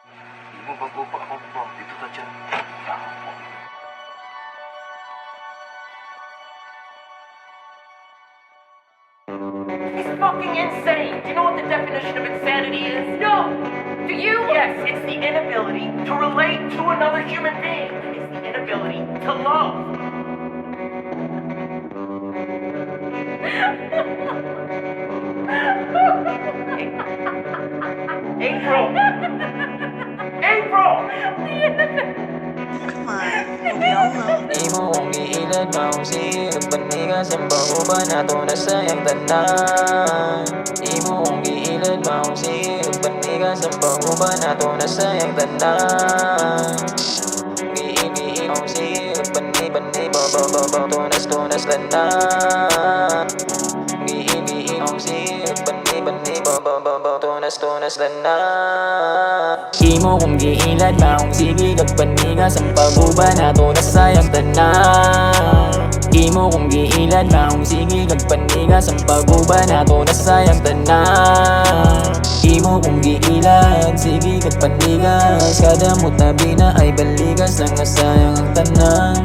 Di mo bago pa ako po. Dito ka dyan. It's fucking insane. Do you know what the definition of insanity is? No. Do you? Yes, it's the inability to relate to another human being. It's the inability to love. April! April! Come on, we all know. Di mo kong iilad, mausig Panigas ang bago na to na sayang tanan. Di mo kong iilad, mausig Panigas ang bago na to na sayang tanan. Giigi, mausig Bani, tunas tanan. Giigi, mausig Bani, tunas tanan. Di mo kong giilad, maong sige Panigas ang paguba na to na sayang tanan. Di mo kong giilad, maong sige Panigas ang paguba na to na sayang tanan. Di mo kong giilad, sige Panigas kada mo tabi na ay baligas ang nasayang ang tanan.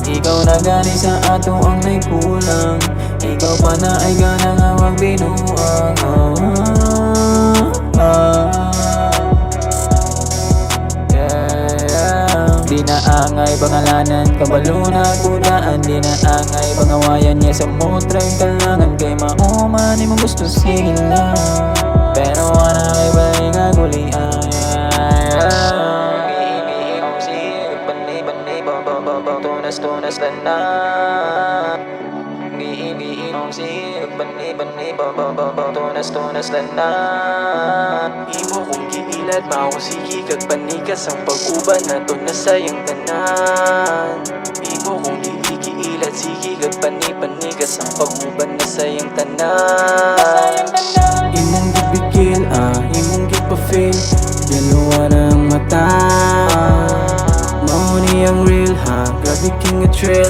Ikaw na gani sa ato ang may kulang. Ikaw pa na ay gana nga wag binuang. Di na angay pangalanan, kabalo na kudaan. Di na angay pangawayan niya sa mutray kalangan. Kay mauman mo gusto sige lang, pero wala kay balik nga gulian. Tunas tanan. Giigi mausig Bani, tunas tanan. Imo kong giilad, mausigi kag panigas ang pag-uban na to na sayang tanan. Imo kong giilad, sige kag panigas ang pag-uban na sayang tanan. Imong gibigil, imong gipafeel Yaluwa ng mata Mao ni ang real grabe king a trail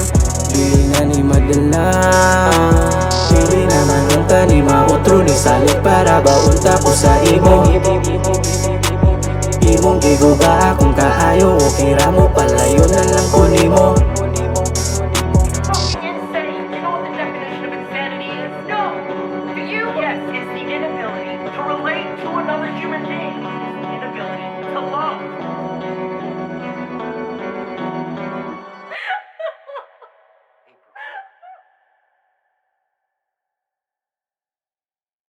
Dili na ni madala Dili naman unta ni mautro ni salit para baunta ko sa imo. Imong giguba akong kaayo, okay ra mo palayo na lang ko nimo.